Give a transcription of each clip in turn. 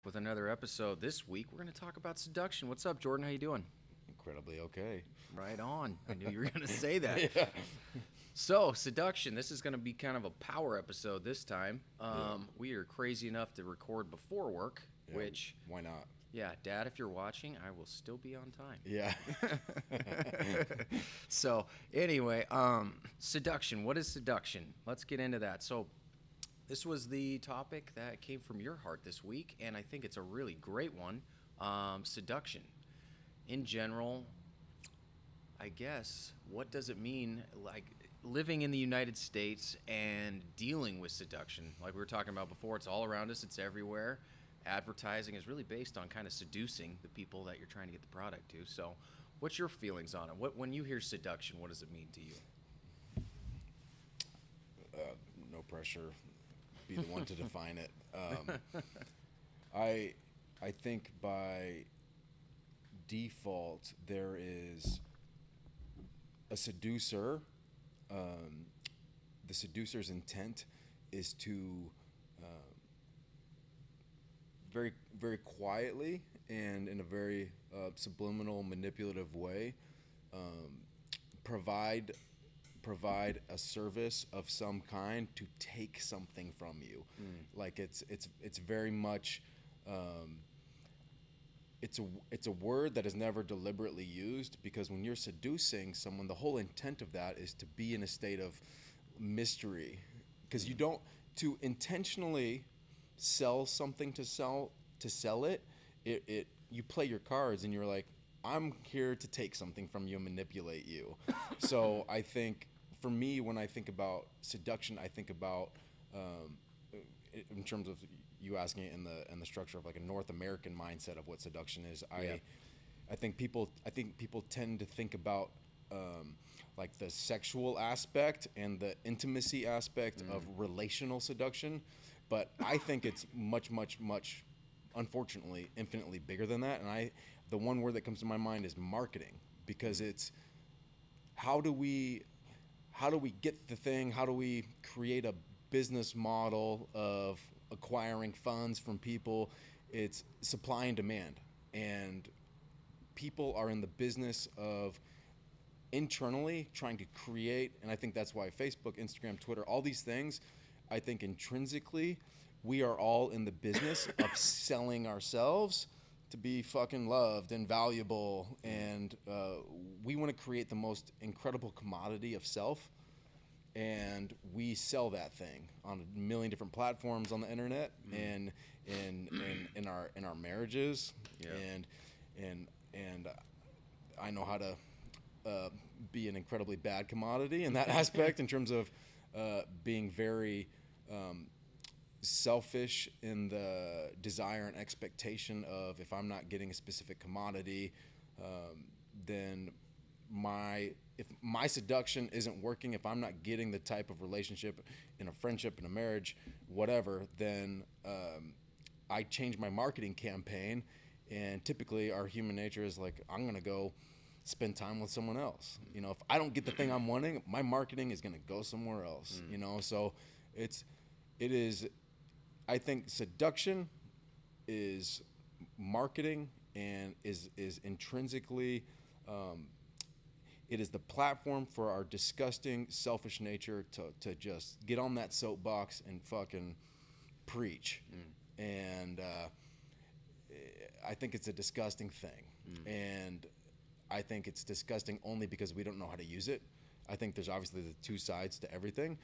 with another episode. This week we're going to talk about seduction. What's up, Jordan? How you doing? Incredibly okay. Right on. I knew you were going to say that. Yeah. So, seduction. This is going to be kind of a power episode this time. We are crazy enough to record before work, Yeah, which, why not? yeah, Dad, if you're watching, I will still be on time. Yeah. So, anyway, seduction. What is seduction? Let's get into that. So, this was the topic that came from your heart this week, and I think it's a really great one. Seduction. In general, I guess, what does it mean, like, living in the United States and dealing with seduction? Like we were talking about before, it's all around us, it's everywhere. Advertising is really based on kind of seducing the people that you're trying to get the product to. So, what's your feelings on it? When you hear seduction, what does it mean to you? No pressure. Be the one to define it. I think by default there is a seducer. The seducer's intent is to very, very quietly and in a very subliminal, manipulative way provide a service of some kind to take something from you. Like it's very much it's a word that is never deliberately used, because when you're seducing someone, the whole intent of that is to be in a state of mystery, because you don't, to intentionally sell something to sell it, you play your cards and you're like, I'm here to take something from you and manipulate you. So I think for me, when I think about seduction, I think about in terms of you asking it in the structure of like a North American mindset of what seduction is. I think people tend to think about like the sexual aspect and the intimacy aspect of relational seduction, but I think it's much, unfortunately, infinitely bigger than that. And the one word that comes to my mind is marketing, because it's how do we get the thing? How do we create a business model of acquiring funds from people? It's supply and demand, and people are in the business of internally trying to create, and I think that's why Facebook, Instagram, Twitter, all these things, I think intrinsically we are all in the business of selling ourselves to be fucking loved and valuable, and we want to create the most incredible commodity of self, and we sell that thing on a million different platforms on the internet, and in our marriages. Yeah. And I know how to be an incredibly bad commodity in that aspect, in terms of being very selfish in the desire and expectation of, if I'm not getting a specific commodity, then if my seduction isn't working, if I'm not getting the type of relationship in a friendship, in a marriage, whatever, then I change my marketing campaign. And typically our human nature is like, I'm going to go spend time with someone else. You know, if I don't get the thing I'm wanting, my marketing is going to go somewhere else, you know? So it is, I think seduction is marketing, and is intrinsically, it is the platform for our disgusting, selfish nature to just get on that soapbox and fucking preach. And I think it's a disgusting thing. And I think it's disgusting only because we don't know how to use it. I think there's obviously the two sides to everything.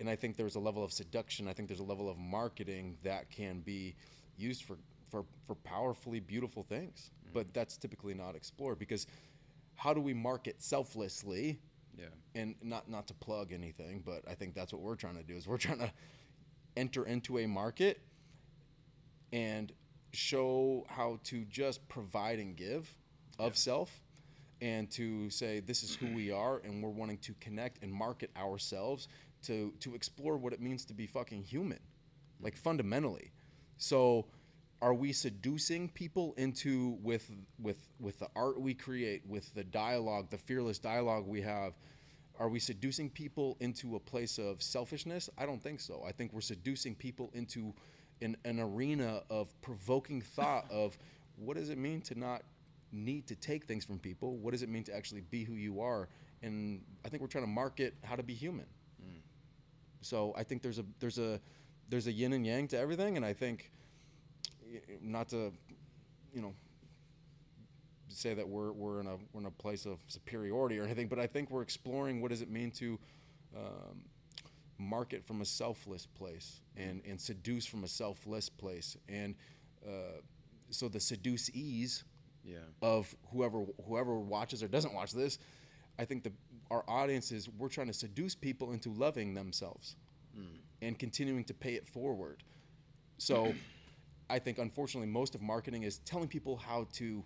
And I think there's a level of seduction, I think there's a level of marketing that can be used for powerfully beautiful things. But that's typically not explored, because how do we market selflessly? Yeah. And not to plug anything, but I think that's what we're trying to do, is we're trying to enter into a market and show how to just provide and give of self, and to say this is who we are, and we're wanting to connect and market ourselves to explore what it means to be fucking human, like fundamentally. So are we seducing people into, with the art we create, with the dialogue, the fearless dialogue we have, are we seducing people into a place of selfishness? I don't think so. I think we're seducing people into an arena of provoking thought of what does it mean to not need to take things from people? What does it mean to actually be who you are? And I think we're trying to market how to be human. So I think there's a yin and yang to everything, and I think, not to, say that we're in a place of superiority or anything, but I think we're exploring what does it mean to market from a selfless place and seduce from a selfless place, and so the seducees of whoever watches or doesn't watch this, I think our audience is, we're trying to seduce people into loving themselves and continuing to pay it forward. So I think, unfortunately, most of marketing is telling people how to,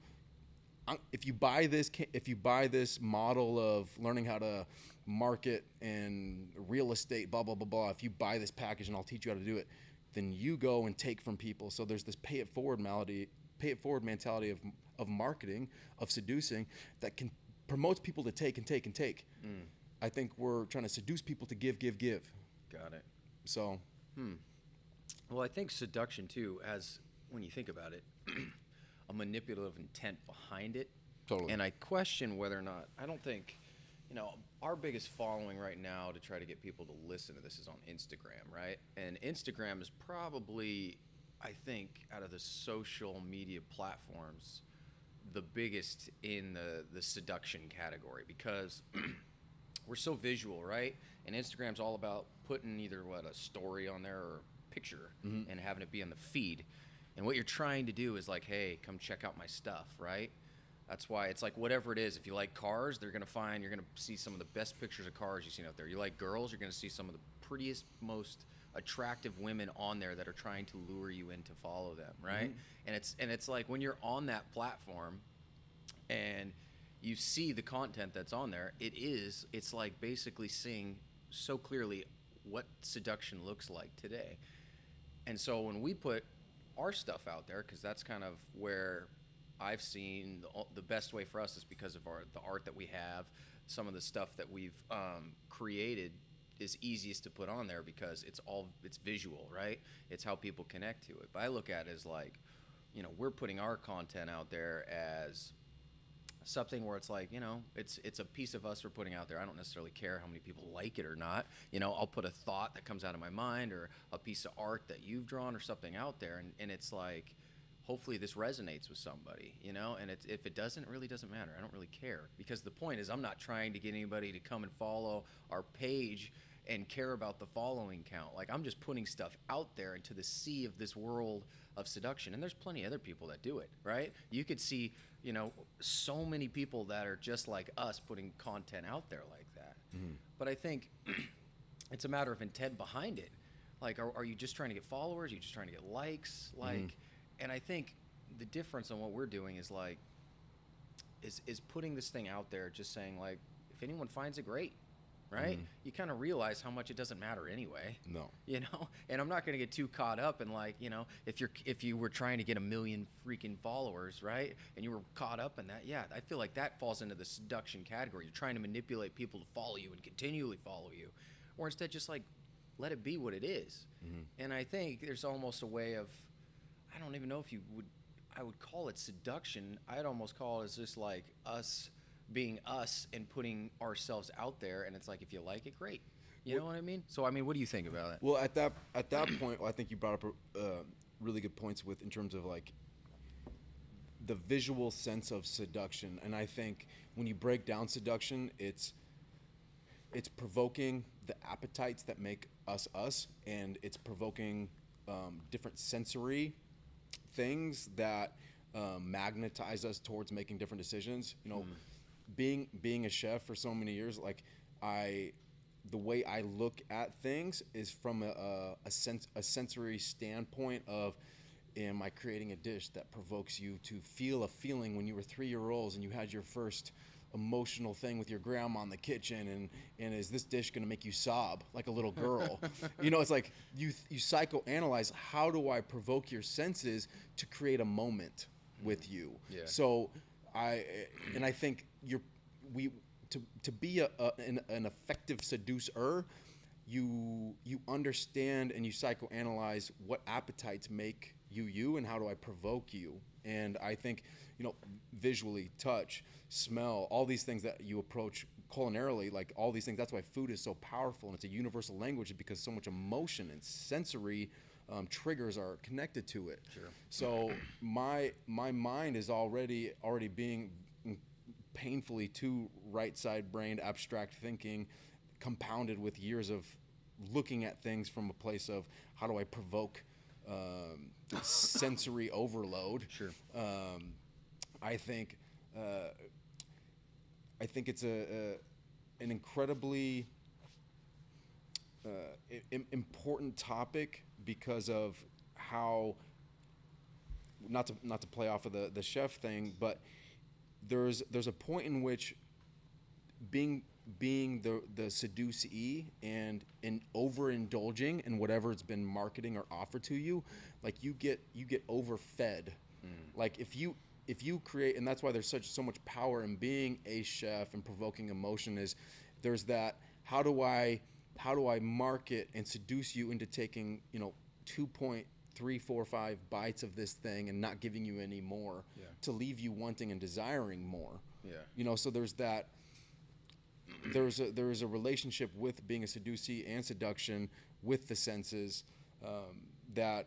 if you buy this model of learning how to market and real estate, blah, blah, blah, blah, if you buy this package and I'll teach you how to do it, then you go and take from people. So there's this pay it forward mentality of marketing, of seducing, that promotes people to take and take and take. I think we're trying to seduce people to give. Got it. So. Well, I think seduction too has, when you think about it, a manipulative intent behind it. Totally. And I question whether or not, I don't think, our biggest following right now to try to get people to listen to this is on Instagram, right? And Instagram is probably, I think, out of the social media platforms, the biggest in the seduction category, because we're so visual, right? And Instagram's all about putting either a story on there or a picture and having it be on the feed. And what you're trying to do is like, hey, come check out my stuff, right? That's why it's like, whatever it is, if you like cars, you're going to see some of the best pictures of cars you've seen out there. You like girls, you're going to see some of the prettiest, most attractive women on there that are trying to lure you in to follow them, right? And it's like, when you're on that platform and you see the content that's on there, it's like basically seeing so clearly what seduction looks like today. And so when we put our stuff out there, because that's kind of where I've seen the best way for us is because of the art that we have, some of the stuff that we've created is easiest to put on there because it's visual, right? It's how people connect to it. But I look at it as like, we're putting our content out there as something where it's like, it's a piece of us we're putting out there. I don't necessarily care how many people like it or not. I'll put a thought that comes out of my mind or a piece of art that you've drawn or something out there, and it's like, hopefully this resonates with somebody, and if it doesn't, it really doesn't matter. I don't really care, because the point is, I'm not trying to get anybody to come and follow our page and care about the following count. Like, I'm just putting stuff out there into the sea of this world of seduction, and there's plenty of other people that do it, right? You could see, so many people that are just like us putting content out there like that. But I think it's a matter of intent behind it. Like, are you just trying to get followers? Are you just trying to get likes? Like, and I think the difference on what we're doing is like, is putting this thing out there, just saying like, if anyone finds it, great, right? You kind of realize how much it doesn't matter anyway. No. And I'm not going to get too caught up in like, if you were trying to get 1 million freaking followers, right? And you were caught up in that, yeah, I feel like that falls into the seduction category. You're trying to manipulate people to follow you and continually follow you, or instead just like let it be what it is. And I think there's almost a way of, I don't even know if I would call it seduction. I'd almost call it as just like us being us and putting ourselves out there. And it's like, if you like it, great. You know what I mean? So, I mean, what do you think about it? Well, at that point, I think you brought up really good points in terms of like the visual sense of seduction. And I think when you break down seduction, it's provoking the appetites that make us us, and it's provoking different sensory things that magnetize us towards making different decisions. Being a chef for so many years, like the way I look at things is from a sensory standpoint of, am I creating a dish that provokes you to feel a feeling when you were 3-year-olds and you had your first emotional thing with your grandma in the kitchen, and is this dish going to make you sob like a little girl? It's like you psychoanalyze, how do I provoke your senses to create a moment with you? Yeah. So I think to be an effective seducer, you understand and you psychoanalyze what appetites make you you, and how do I provoke you. And I think, you know, visually, touch, smell, all these things that you approach culinarily, like all these things, that's why food is so powerful and it's a universal language, because so much emotion and sensory triggers are connected to it. Sure. So my mind is already being painfully too right side brained, abstract thinking, compounded with years of looking at things from a place of how do I provoke sensory overload. Sure. I think it's an incredibly important topic, because of how, not to play off of the chef thing, but there's a point in which being the seducee and overindulging in whatever it's been marketing or offered to you, like you get overfed. Like if you create, and that's why there's so much power in being a chef and provoking emotion, is there's that, how do I market and seduce you into taking, you know, 2.345 bites of this thing and not giving you any more, to leave you wanting and desiring more. You know, so there's that. There is a relationship with being a seducee and seduction with the senses, that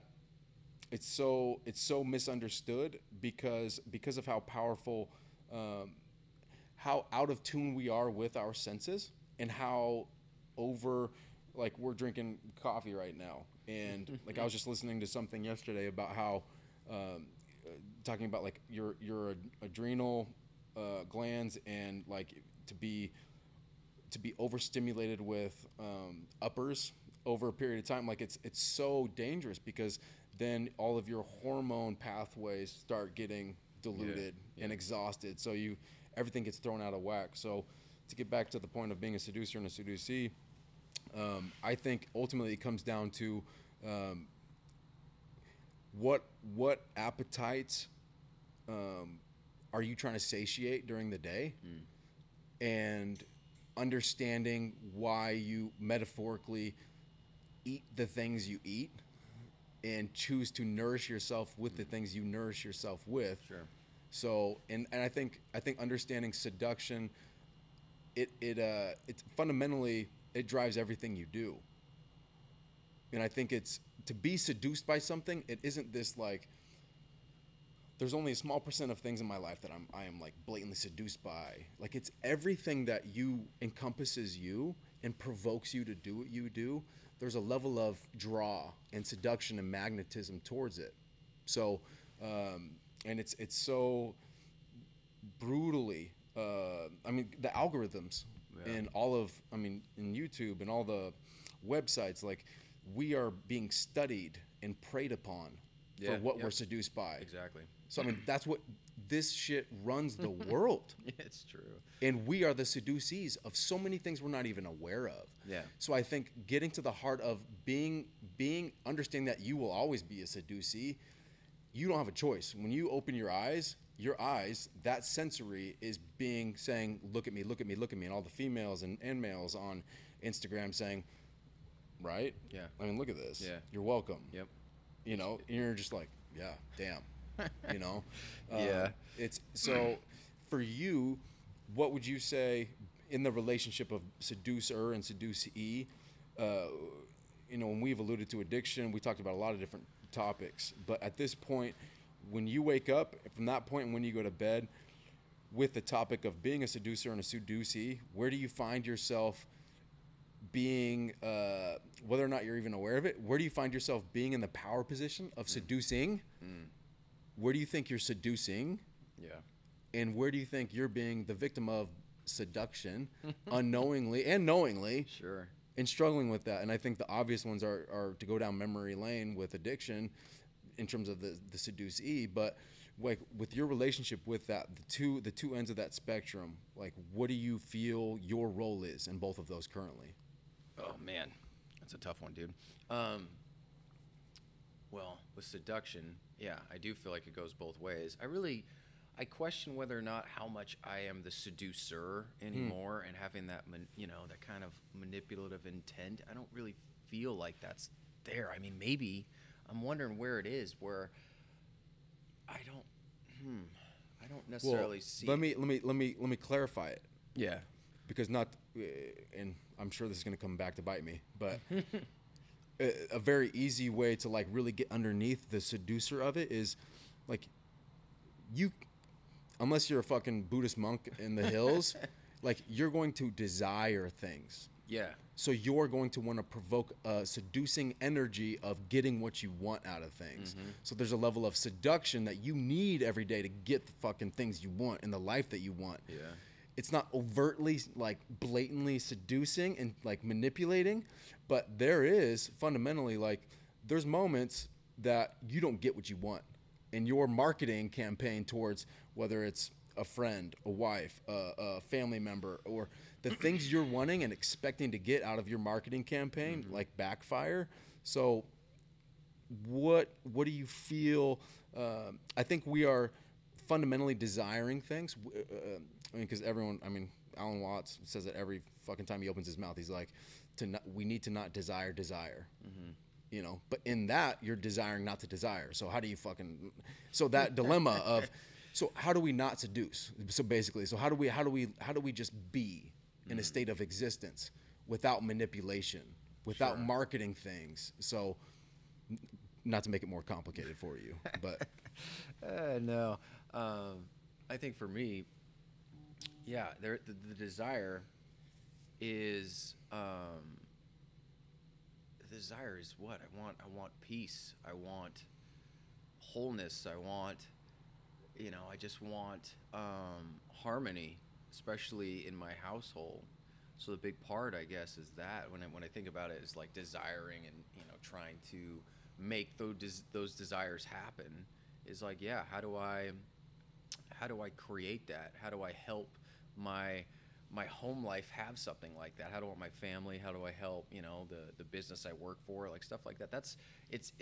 it's so misunderstood because of how powerful, how out of tune we are with our senses, and how like we're drinking coffee right now, and like I was just listening to something yesterday about how talking about like your adrenal glands, and like to be overstimulated with uppers over a period of time, like it's so dangerous, because then all of your hormone pathways start getting diluted and exhausted, so everything gets thrown out of whack. So to get back to the point of being a seducer and a seducee, I think ultimately it comes down to what appetites are you trying to satiate during the day, and understanding why you metaphorically eat the things you eat, and choose to nourish yourself with the things you nourish yourself with. Sure. So, and I think understanding seduction, it's fundamentally, it drives everything you do. And I think it's to be seduced by something. It isn't this like, there's only a small percent of things in my life that I am like blatantly seduced by. Like it's everything that encompasses you and provokes you to do what you do. There's a level of draw and seduction and magnetism towards it. So, and it's so brutally, I mean, the algorithms in in YouTube and all the websites, like we are being studied and preyed upon for what we're seduced by. Exactly. So, I mean, that's what this shit runs the world. It's true. And we are the seducees of so many things we're not even aware of. Yeah. So I think getting to the heart of understanding that you will always be a seducee, you don't have a choice. When you open your eyes, that sensory is saying, look at me, look at me, look at me. And all the females and males on Instagram saying, right? Yeah. I mean, look at this. Yeah. You're welcome. Yep. You know, and you're just like, yeah, damn. You know? Yeah. It's so for you, what would you say in the relationship of seducer and seducee? You know, when we've alluded to addiction, we talked about a lot of different topics. But at this point, when you wake up, from that point and when you go to bed, with the topic of being a seducer and a seducee, where do you find yourself being, whether or not you're even aware of it, where do you find yourself being in the power position of seducing? Where do you think you're seducing? Yeah. And where do you think you're being the victim of seduction, unknowingly and knowingly? Sure. And struggling with that. And I think the obvious ones are to go down memory lane with addiction in terms of the seducee. But like with your relationship with that, the two ends of that spectrum, like what do you feel your role is in both of those currently? Oh man, that's a tough one, dude. Well, with seduction, yeah, I do feel like it goes both ways. I question whether or not how much I am the seducer anymore, and having that, that kind of manipulative intent. I don't really feel like that's there. I mean, maybe I'm wondering where it is, where I don't necessarily see. Let me clarify it, Yeah. because not, and I'm sure this is going to come back to bite me, but a very easy way to like really get underneath the seducer of it is like you, unless you're a fucking Buddhist monk in the hills, like you're going to desire things. Yeah. So you're going to want to provoke a seducing energy of getting what you want out of things. So there's a level of seduction that you need every day to get the fucking things you want in the life that you want. Yeah. It's not overtly, like blatantly seducing and like manipulating, but there is fundamentally like there's moments that you don't get what you want in your marketing campaign towards whether it's a friend, a wife, a family member, or the things you're wanting and expecting to get out of your marketing campaign like backfire. So what do you feel? I think we are fundamentally desiring things. I mean, because Alan Watts says that every fucking time he opens his mouth, he's like, we need to not desire desire. You know, but in that you're desiring not to desire. So how do you so that dilemma of, so how do we not seduce? So basically, so how do we just be in a state of existence without manipulation, without marketing things? So not to make it more complicated for you, but no, I think for me, yeah, the desire is the desire is what I want. I want peace. I want wholeness. I want, I just want harmony, especially in my household. So the big part, I guess, is that when I think about it, is like desiring and trying to make those desires happen. Is like, yeah, how do I create that? How do I help my home life have something like that? How do I want my family? How do I help the business I work for, like stuff like that? It's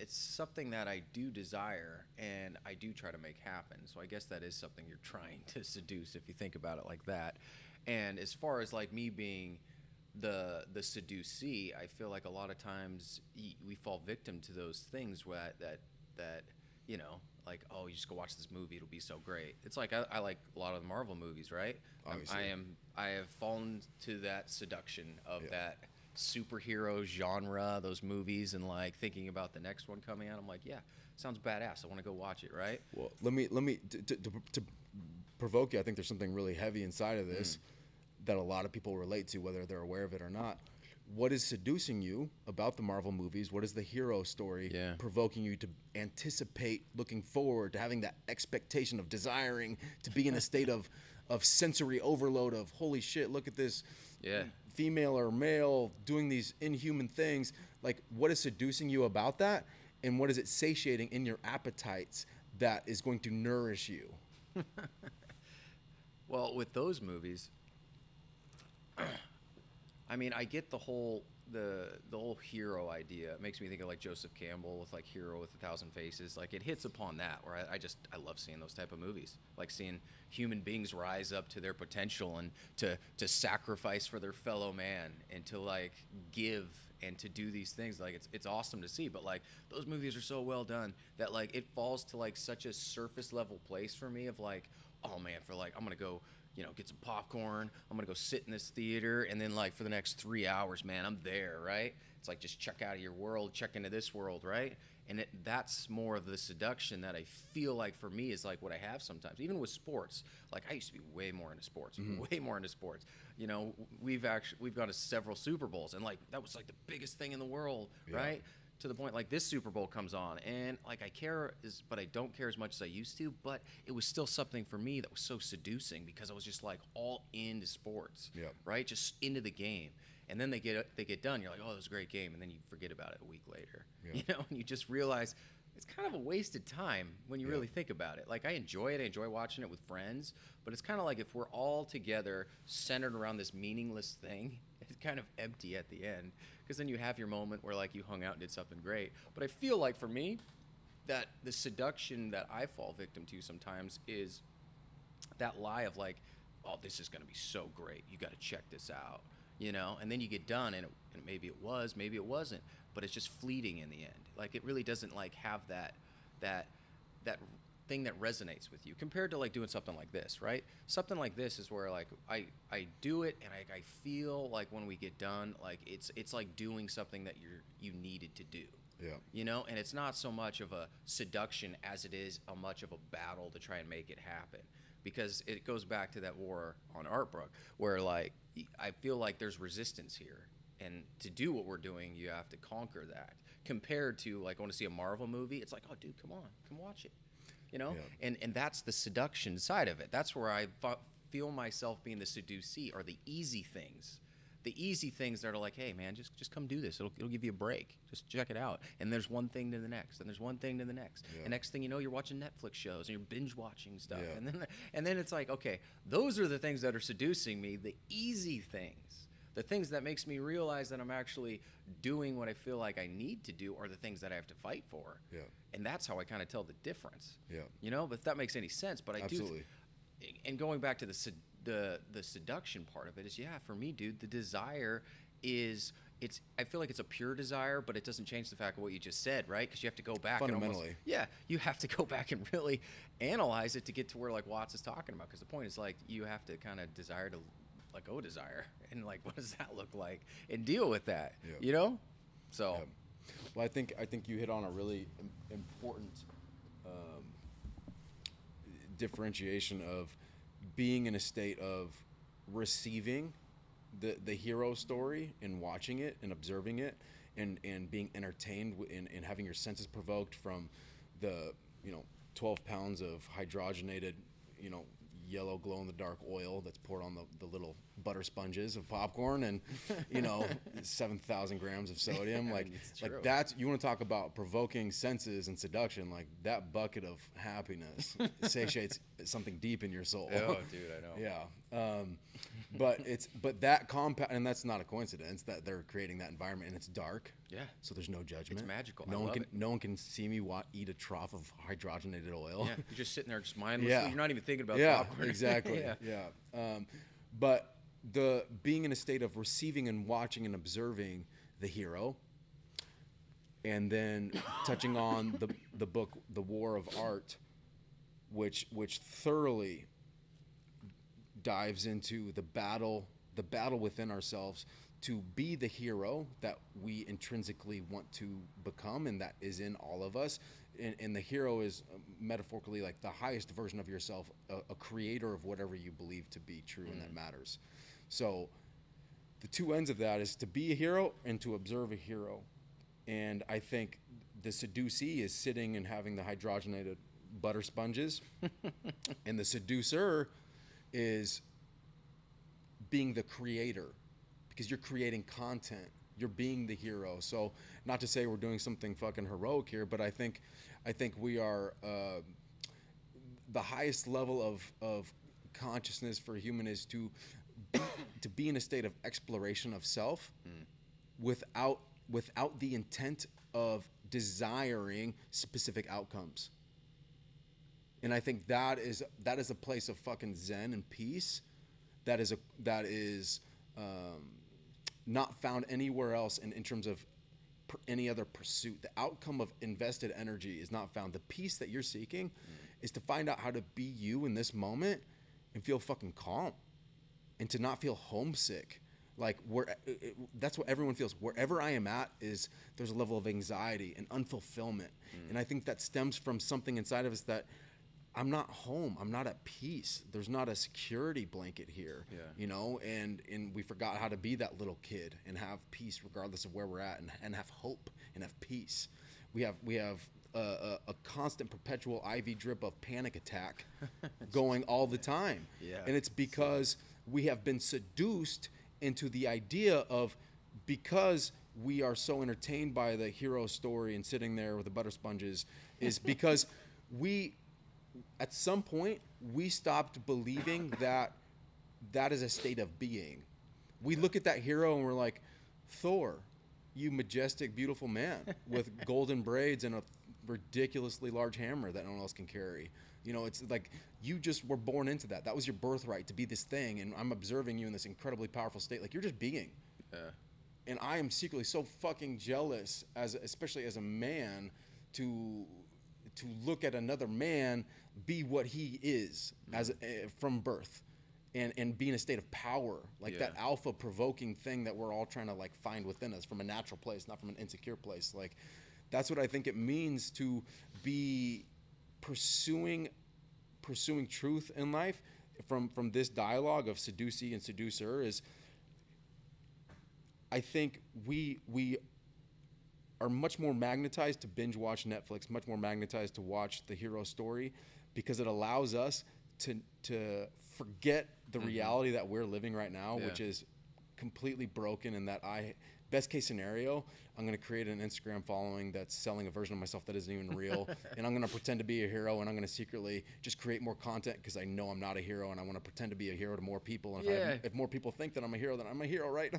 something that I do desire and I do try to make happen. So I guess that is something you're trying to seduce if you think about it like that. And as far as like me being the seducee, I feel like a lot of times we fall victim to those things that like, oh, you just go watch this movie, it'll be so great. It's like I like a lot of the Marvel movies, right? I have fallen to that seduction of that superhero genre, those movies, and like thinking about the next one coming out. I'm like, yeah, sounds badass. I want to go watch it, right? Well, let me to provoke you. I think there's something really heavy inside of this that a lot of people relate to, whether they're aware of it or not. What is seducing you about the Marvel movies? What is the hero story provoking you to anticipate, looking forward, to having that expectation of desiring to be in a state of sensory overload of, holy shit, look at this female or male doing these inhuman things. Like, what is seducing you about that? And what is it satiating in your appetites that is going to nourish you? Well, with those movies, I mean, I get the whole hero idea. It makes me think of like Joseph Campbell with like Hero with a Thousand Faces. Like it hits upon that where I love seeing those type of movies. Like seeing human beings rise up to their potential and to sacrifice for their fellow man and to like give and to do these things. Like it's awesome to see. But like those movies are so well done that like it falls to like such a surface level place for me of like, oh man, for like I'm gonna go get some popcorn. I'm going to go sit in this theater. And then, like, for the next 3 hours, man, I'm there, right? It's like just check out of your world, check into this world, right? And that's more of the seduction that I feel like for me is like what I have sometimes. Even with sports. Like, I used to be way more into sports. Way more into sports. We've gone to several Super Bowls. And, like, that was, like, the biggest thing in the world, right? To the point, like, this Super Bowl comes on, and, like, but I don't care as much as I used to, but it was still something for me that was so seducing because I was just, like, all into sports, right? Just into the game. And then they get done, you're like, oh, that was a great game, and then you forget about it a week later, and you just realize it's kind of a wasted time when you really think about it. Like, I enjoy it. I enjoy watching it with friends, but it's kind of like if we're all together centered around this meaningless thing, it's kind of empty at the end. Because then you have your moment where like you hung out and did something great. But I feel like for me, that the seduction that I fall victim to sometimes is that lie of like, oh, this is going to be so great. You got to check this out, you know? And then you get done and maybe it was, maybe it wasn't, but it's just fleeting in the end. Like it really doesn't like have that thing that resonates with you compared to like doing something like this, right? Something like this is where like I do it and I feel like when we get done, like it's like doing something that you needed to do. Yeah. You know, and it's not so much of a seduction as it is a much of a battle to try and make it happen. Because it goes back to that war on Artbrook, where like I feel like there's resistance here, and to do what we're doing, you have to conquer that. Compared to like, I want to see a Marvel movie, it's like, oh, dude, come on, come watch it, you know. Yeah. And that's the seduction side of it. That's where I feel myself being the seducee, or the easy things. The easy things that are like, hey man, just come do this. It'll give you a break. Just check it out. And there's one thing to the next, and there's one thing to the next. Yeah. And next thing you know, you're watching Netflix shows and you're binge watching stuff. Yeah. And then it's like, okay, those are the things that are seducing me. The easy things, the things that makes me realize that I'm actually doing what I feel like I need to do, are the things that I have to fight for. Yeah. And that's how I kind of tell the difference. Yeah. You know, but if that makes any sense. But I Absolutely. do. And going back to the seduction part of it is, yeah, for me, dude, the desire is, I feel like it's a pure desire, but it doesn't change the fact of what you just said, right? Because you have to go back and almost, yeah, you have to go back and really analyze it to get to where like Watts is talking about. Because the point is like, you have to kind of desire to let go of desire, and like, what does that look like, and deal with that, Yeah. you know? So, Yeah. Well, I think you hit on a really important differentiation of being in a state of receiving the hero story and watching it and observing it and being entertained and having your senses provoked from the 12 pounds of hydrogenated yellow glow in the dark oil that's poured on the little butter sponges of popcorn and 7,000 grams of sodium. Like that's, you want to talk about provoking senses and seduction, like that bucket of happiness satiates something deep in your soul. oh, dude, I know. Yeah. But that compound, and that's not a coincidence that they're creating that environment, and it's dark. Yeah. So there's no judgment. It's magical. No one can see me eat a trough of hydrogenated oil. Yeah, you're just sitting there just mindlessly. Yeah. You're not even thinking about popcorn. Exactly. yeah. But the being in a state of receiving and watching and observing the hero, and then touching on the book The War of Art, which thoroughly dives into the battle within ourselves to be the hero that we intrinsically want to become, and that is in all of us. And the hero is metaphorically like the highest version of yourself, a creator of whatever you believe to be true and that matters. So the two ends of that is to be a hero and to observe a hero. And I think the seducee is sitting and having the hydrogenated butter sponges, and the seducer is being the creator, because you're creating content, you're being the hero. So not to say we're doing something fucking heroic here, but I think we are the highest level of consciousness for a human is to be in a state of exploration of self without the intent of desiring specific outcomes. And I think that is a place of fucking zen and peace that is not found anywhere else in terms of any other pursuit. The outcome of invested energy is not found. The peace that you're seeking is to find out how to be you in this moment and feel fucking calm, and to not feel homesick. Like that's what everyone feels. Wherever I am at there's a level of anxiety and unfulfillment. And I think that stems from something inside of us that I'm not home. I'm not at peace. There's not a security blanket here, and we forgot how to be that little kid and have peace regardless of where we're at, and have hope and have peace. We have a constant perpetual IV drip of panic attack going all the time. Yeah. And it's because we have been seduced into the idea of, because we are so entertained by the hero story and sitting there with the butter sponges, is because at some point we stopped believing that is a state of being. We look at that hero and we're like, Thor, you majestic, beautiful man with golden braids and a ridiculously large hammer that no one else can carry. You know, it's like you just were born into that. That was your birthright to be this thing, and I'm observing you in this incredibly powerful state. Like, you're just being. Yeah. And I am secretly so fucking jealous, especially as a man, to look at another man be what he is from birth, and be in a state of power, like that alpha provoking thing that we're all trying to like find within us from a natural place, not from an insecure place. Like, that's what I think it means to be pursuing truth in life from this dialogue of seducee and seducer. Is I think we are much more magnetized to binge watch Netflix, much more magnetized to watch the hero story, because it allows us to forget the reality that we're living right now, which is completely broken, and that best case scenario, I'm going to create an Instagram following that's selling a version of myself that isn't even real, and I'm going to pretend to be a hero, and I'm going to secretly just create more content because I know I'm not a hero, and I want to pretend to be a hero to more people. And if more people think that I'm a hero, then I'm a hero, right?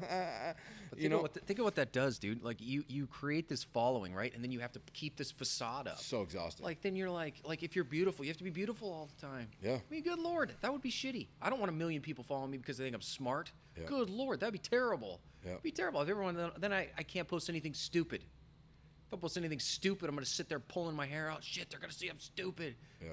Think of what that does, dude. Like, you create this following, right? And then you have to keep this facade up. So exhausting. Like, then you're like if you're beautiful, you have to be beautiful all the time. Yeah. I mean, good Lord, that would be shitty. I don't want 1 million people following me because they think I'm smart. Yeah. Good Lord, that'd be terrible. Yeah. It'd be terrible. If everyone, then I can't post anything stupid. If I post anything stupid, I'm going to sit there pulling my hair out. Shit, they're going to see I'm stupid. Yeah.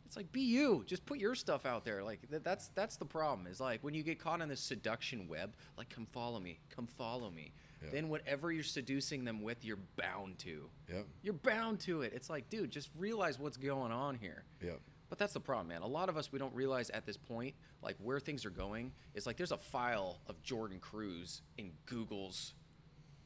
It's like, be you. Just put your stuff out there. Like, that's the problem. Is like, when you get caught on this seduction web, like, come follow me. Come follow me. Yeah. Then whatever you're seducing them with, you're bound to. Yeah. You're bound to it. It's like, dude, just realize what's going on here. Yeah. But that's the problem, man. A lot of us, we don't realize at this point, like, where things are going. It's like there's a file of Jordan Cruz in Google's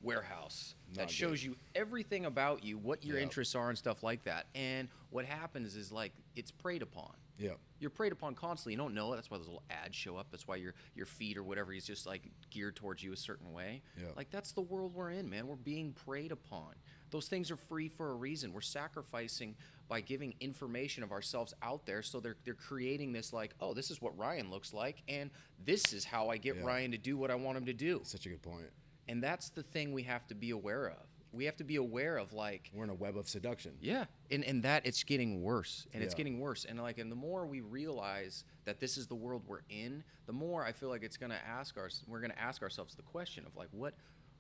warehouse that shows you everything about you, what your interests are and stuff like that. And what happens is, like, it's preyed upon. Yeah. You're preyed upon constantly. You don't know it. That's why those little ads show up. That's why your feed or whatever is just like geared towards you a certain way. Yeah. Like, that's the world we're in, man. We're being preyed upon. Those things are free for a reason. We're sacrificing by giving information of ourselves out there. So they're creating this, like, oh, this is what Ryan looks like, and this is how I get Ryan to do what I want him to do. Such a good point. And that's the thing we have to be aware of. We have to be aware of, like, we're in a web of seduction. Yeah, and that it's getting worse, and it's getting worse, and like, and the more we realize that this is the world we're in, the more I feel like we're gonna ask ourselves the question of, like,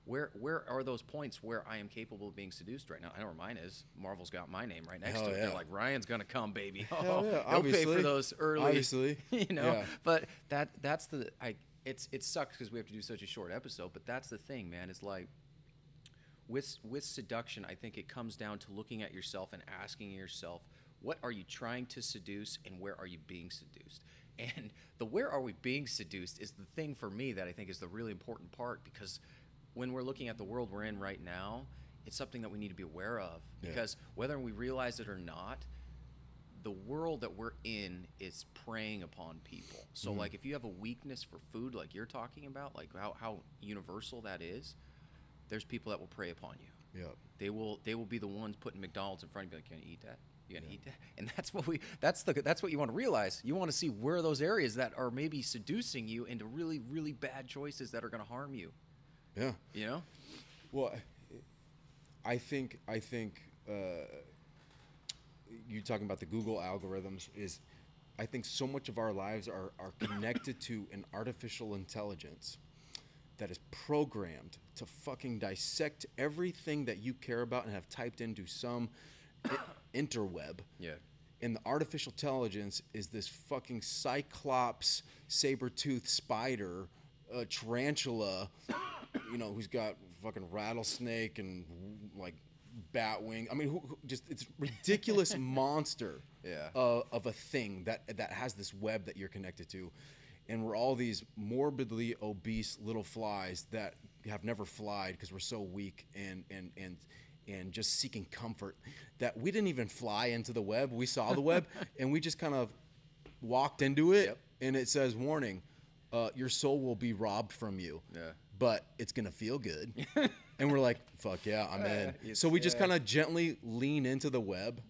where are those points where I am capable of being seduced right now? I know where mine is. Marvel's got my name right next to it. Yeah. They're like, Ryan's gonna come, baby. Hell yeah, They'll pay for those early. Obviously, you know. Yeah. But that's the it sucks because we have to do such a short episode. But that's the thing, man. It's like, with seduction, I think it comes down to looking at yourself and asking yourself, what are you trying to seduce, and where are you being seduced? And the where are we being seduced is the thing for me that I think is the really important part, because when we're looking at the world we're in right now, it's something that we need to be aware of, because whether we realize it or not, the world that we're in is preying upon people. So like, if you have a weakness for food, like you're talking about, like how universal that is, there's people that will prey upon you. Yeah. They will be the ones putting McDonald's in front of you, like, can you eat that? You gonna eat that? And that's what you want to realize. You want to see where are those areas that are maybe seducing you into really, really bad choices that are going to harm you. Yeah. You know? Well, I think you talking about the Google algorithms is, I think so much of our lives are connected to an artificial intelligence that is programmed to fucking dissect everything that you care about and have typed into some interweb. Yeah. And the artificial intelligence is this fucking cyclops, saber-toothed spider, tarantula, you know, who's got fucking rattlesnake and like bat wing. I mean, it's ridiculous monster of a thing that has this web that you're connected to. And we're all these morbidly obese little flies that have never flied because we're so weak and just seeking comfort, that we didn't even fly into the web. We saw the web and we just kind of walked into it. And it says, warning, your soul will be robbed from you, but it's going to feel good. And we're like, fuck yeah, I'm in. So we just kind of gently lean into the web,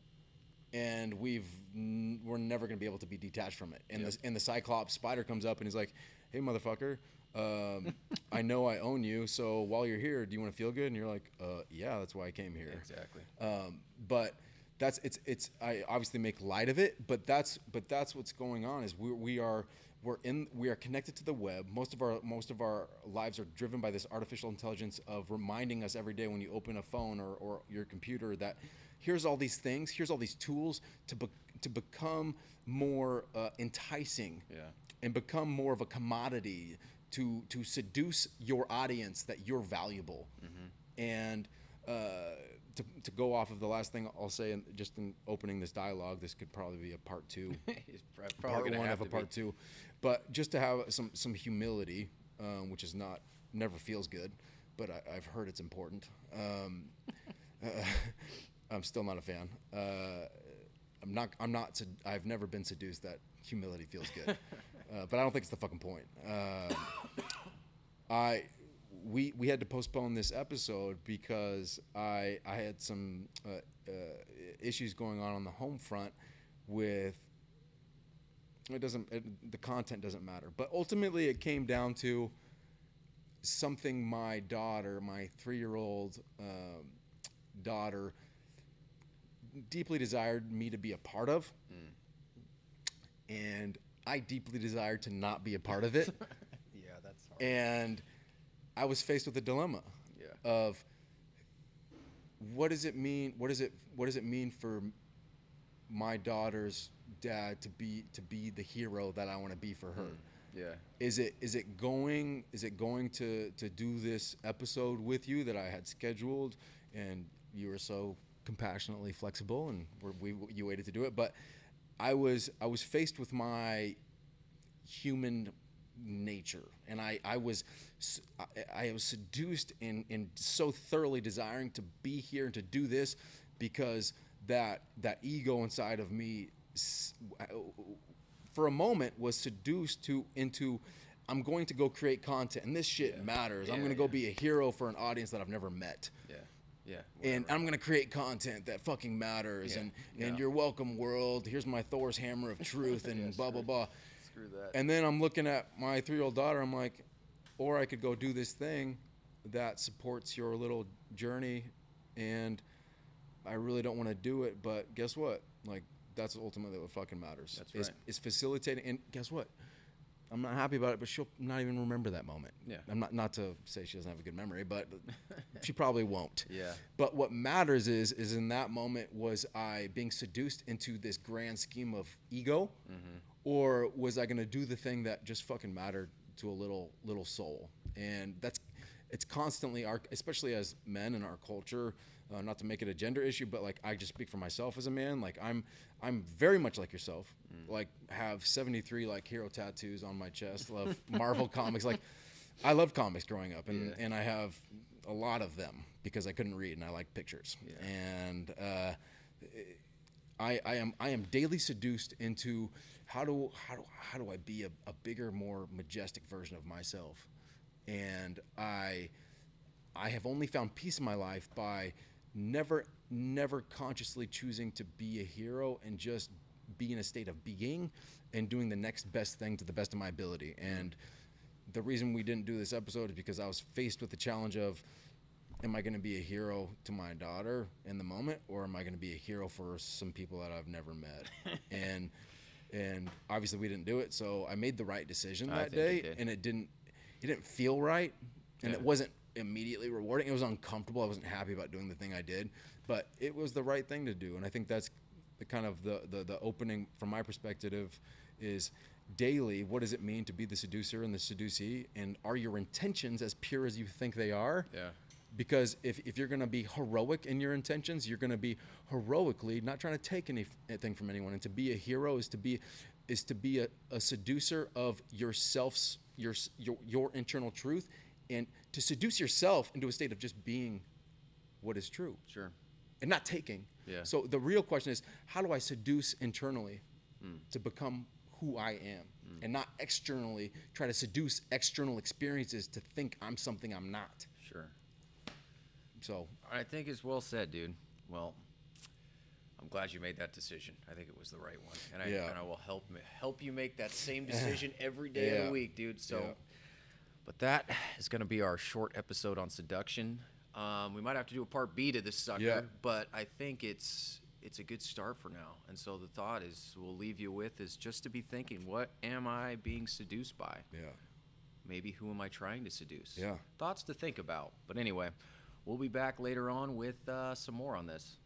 and we're never going to be able to be detached from it. And the Cyclops spider comes up and he's like, hey, motherfucker, I know I own you, so while you're here, do you want to feel good? And you're like, yeah, that's why I came here. Exactly. But it's I obviously make light of it, but that's what's going on is we are connected to the web. Most of our lives are driven by this artificial intelligence of reminding us every day when you open a phone or your computer that here's all these things, here's all these tools to become more enticing, and become more of a commodity to seduce your audience that you're valuable. And to go off of the last thing I'll say, and just in opening this dialogue, this could probably be a part two, part one of a part two, but just to have some humility, which is never feels good, but I've heard it's important. I'm still not a fan. I've never been seduced that humility feels good, but I don't think it's the fucking point. We had to postpone this episode because I had some issues going on the home front with the content doesn't matter, but ultimately it came down to something my 3-year-old daughter deeply desired me to be a part of, and I deeply desired to not be a part of it. Yeah, that's hard. And I was faced with a dilemma of what does it mean? What does it mean for my daughter's dad to be the hero that I want to be for her? Yeah. Is it going to do this episode with you that I had scheduled, and you were so compassionately flexible and you waited to do it, but I was faced with my human nature, and I was seduced in so thoroughly desiring to be here and to do this because that ego inside of me for a moment was seduced into I'm going to go create content, and this shit matters. I'm going to go be a hero for an audience that I've never met. Yeah. And I'm going to create content that fucking matters, and you're welcome, world. Here's my Thor's hammer of truth, and blah, blah, blah. Screw that. And then I'm looking at my 3-year-old daughter. I'm like, or I could go do this thing that supports your little journey, and I really don't want to do it. But guess what? Like, that's ultimately what fucking matters. That's right. Is facilitating. And guess what? I'm not happy about it, but she'll not even remember that moment. Yeah. I'm not to say she doesn't have a good memory, but she probably won't. Yeah. But what matters is in that moment, was I being seduced into this grand scheme of ego, or was I going to do the thing that just fucking mattered to a little soul? And it's constantly especially as men in our culture, not to make it a gender issue, but like I just speak for myself as a man. Like I'm very much like yourself. Like have 73 like hero tattoos on my chest. Love Marvel comics. Like I loved comics growing up, and I have a lot of them because I couldn't read and I like pictures. Yeah. And I am daily seduced into how do I be a bigger, more majestic version of myself. And I have only found peace in my life by never consciously choosing to be a hero and just be in a state of being and doing the next best thing to the best of my ability. And the reason we didn't do this episode is because I was faced with the challenge of, am I going to be a hero to my daughter in the moment, or am I going to be a hero for some people that I've never met? and obviously we didn't do it, so I made the right decision that day, and it didn't feel right, and it wasn't immediately rewarding. It was uncomfortable. I wasn't happy about doing the thing I did, but it was the right thing to do. And I think that's the kind of the opening from my perspective is daily, what does it mean to be the seducer and the seducee, and are your intentions as pure as you think they are? Yeah. Because if you're going to be heroic in your intentions, you're going to be heroically not trying to take anything from anyone. And to be a hero is to be a seducer of yourself's your internal truth, and to seduce yourself into a state of just being what is true. Sure. And not taking. Yeah. So the real question is, how do I seduce internally to become who I am, and not externally try to seduce external experiences to think I'm something I'm not. Sure. So I think it's well said, dude. Well, I'm glad you made that decision. I think it was the right one, and I will help you make that same decision every day of the week, dude. So, but that is going to be our short episode on seduction. We might have to do a part B to this sucker, but I think it's it's a good start for now. And so the thought is, we'll leave you with is just to be thinking, what am I being seduced by? Yeah. Maybe who am I trying to seduce? Yeah. Thoughts to think about. But anyway, we'll be back later on with some more on this.